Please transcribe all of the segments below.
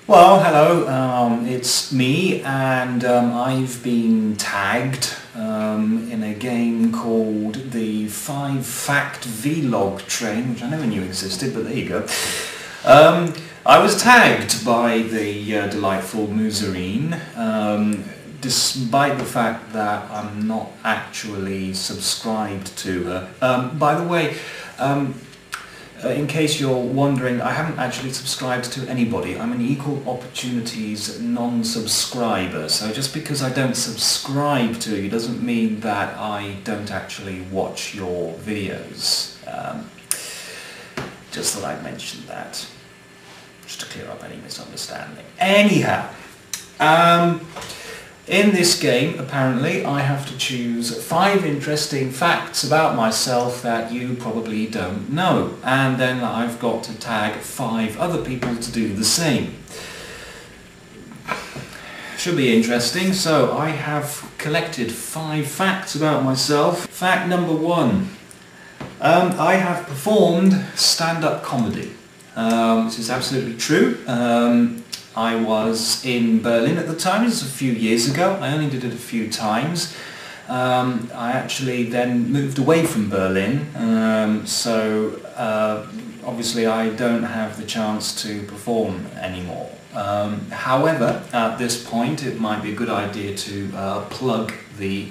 Well, hello, it's me, and I've been tagged in a game called the 5 Fact Vlog Train, which I never knew existed, but there you go. I was tagged by the delightful Muzarine, despite the fact that I'm not actually subscribed to her. By the way, in case you're wondering, I haven't actually subscribed to anybody. I'm an equal opportunities non-subscriber, so just because I don't subscribe to you doesn't mean that I don't actually watch your videos. Just thought I'd mention that, just to clear up any misunderstanding. Anyhow, in this game, apparently, I have to choose 5 interesting facts about myself that you probably don't know, and then I've got to tag 5 other people to do the same. Should be interesting. So I have collected 5 facts about myself. Fact number 1. I have performed stand-up comedy. This is absolutely true. I was in Berlin at the time. This was a few years ago. I only did it a few times. I actually then moved away from Berlin, so obviously I don't have the chance to perform anymore. However, at this point it might be a good idea to plug the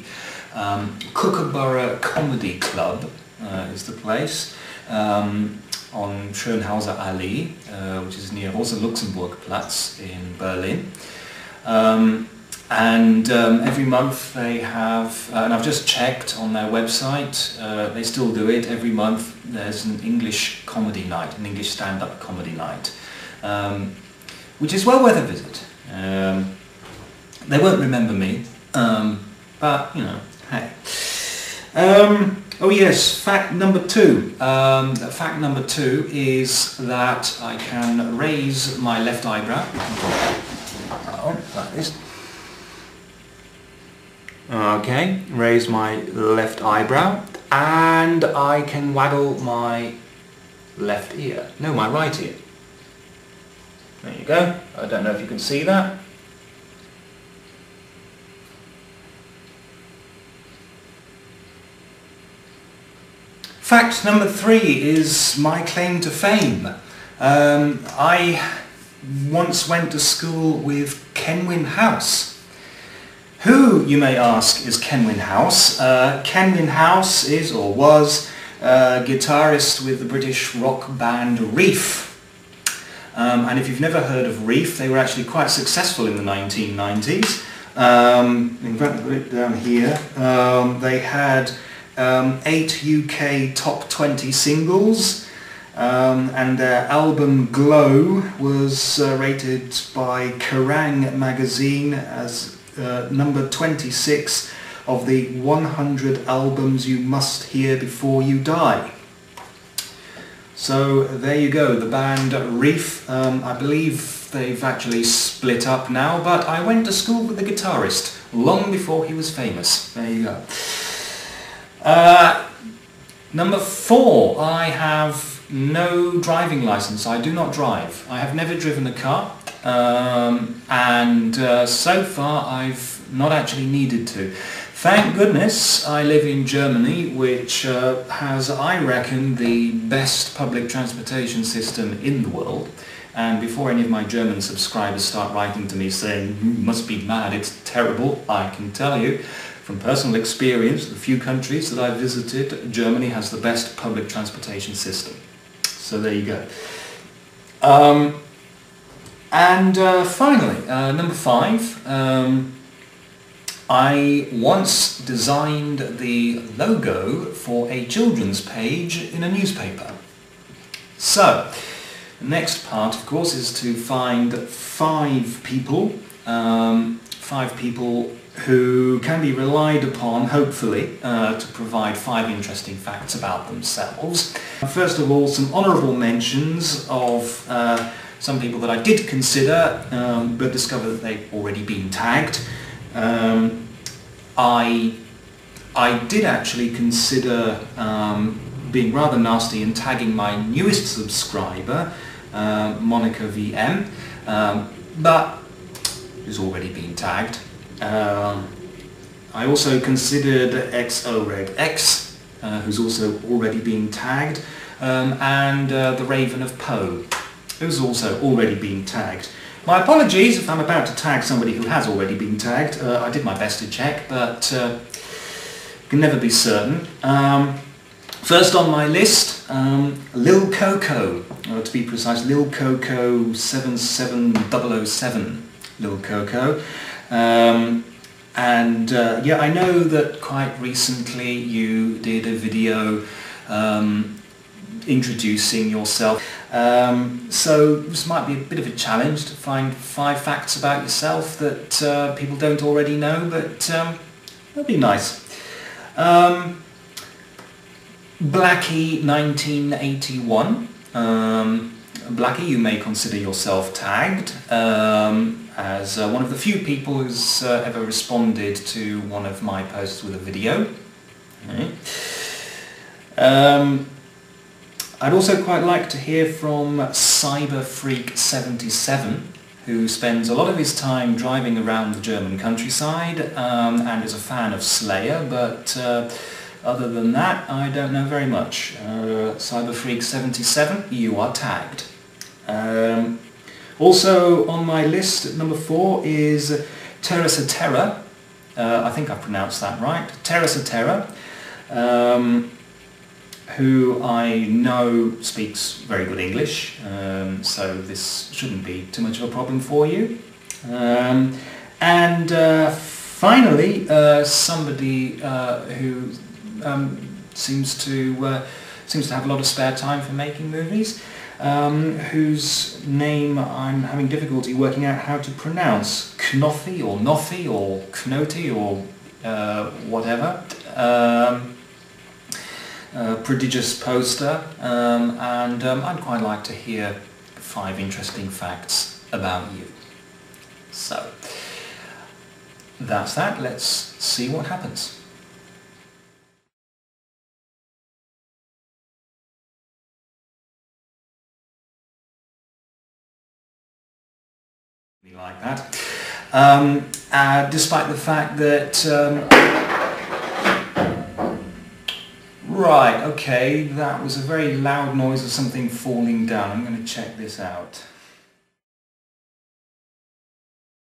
Kookaburra Comedy Club is the place. On Schönhauser Allee, which is near Rosa-Luxemburg-Platz in Berlin. Every month they have, and I've just checked on their website, they still do it, every month there's an English comedy night, an English stand-up comedy night, which is well worth a visit. They won't remember me, but, you know, hey. Oh yes, fact number 2. Fact number 2 is that I can raise my left eyebrow. Oh, that is. Okay, raise my left eyebrow, and I can waggle my left ear. No, my right ear. There you go. I don't know if you can see that. Fact number 3 is my claim to fame. I once went to school with Kenwyn House. Who, you may ask, is Kenwyn House? Kenwyn House is, or was, a guitarist with the British rock band Reef. And if you've never heard of Reef, they were actually quite successful in the 1990s. In fact, I've got it down here. They had 8 UK top 20 singles, and their album Glow was rated by Kerrang magazine as number 26 of the 100 albums you must hear before you die. So there you go, the band Reef. I believe they've actually split up now, but I went to school with the guitarist long before he was famous. There you go. Number 4, I have no driving license. I do not drive. I have never driven a car, and so far I've not actually needed to. Thank goodness I live in Germany, which has, I reckon, the best public transportation system in the world. And before any of my German subscribers start writing to me saying, "You must be mad, it's terrible," I can tell you, from personal experience, the few countries that I've visited, Germany has the best public transportation system. So there you go. Finally, number 5, I once designed the logo for a children's page in a newspaper. So, the next part, of course, is to find 5 people, 5 people who can be relied upon, hopefully, to provide 5 interesting facts about themselves. First of all, some honourable mentions of some people that I did consider, but discovered that they've already been tagged. I did actually consider being rather nasty and tagging my newest subscriber, Monica VM. but who's already been tagged. I also considered XORegX, who's also already been tagged, and the Raven of Poe, who's also already been tagged. My apologies if I'm about to tag somebody who has already been tagged. I did my best to check, but can never be certain. First on my list, Lil Coco, to be precise, Lil Coco 77007, Lil Coco. Yeah, I know that quite recently you did a video introducing yourself. So this might be a bit of a challenge to find 5 facts about yourself that people don't already know, but that'd be nice. Blackie 1981. Blackie, you may consider yourself tagged as one of the few people who's ever responded to one of my posts with a video. Okay. I'd also quite like to hear from Cyberfreak77, who spends a lot of his time driving around the German countryside and is a fan of Slayer, but other than that, I don't know very much. Cyberfreak77, you are tagged. Also on my list at number 4 is terraceterra. I think I pronounced that right. terraceterra, who I know speaks very good English, so this shouldn't be too much of a problem for you. Finally, somebody who seems to have a lot of spare time for making movies, whose name I'm having difficulty working out how to pronounce. Knothy or Knothy or Knothy or whatever. Prodigious poster, and I'd quite like to hear 5 interesting facts about you. So that's that. Let's see what happens. Like that, despite the fact that right, okay, that was a very loud noise of something falling down. I'm going to check this out.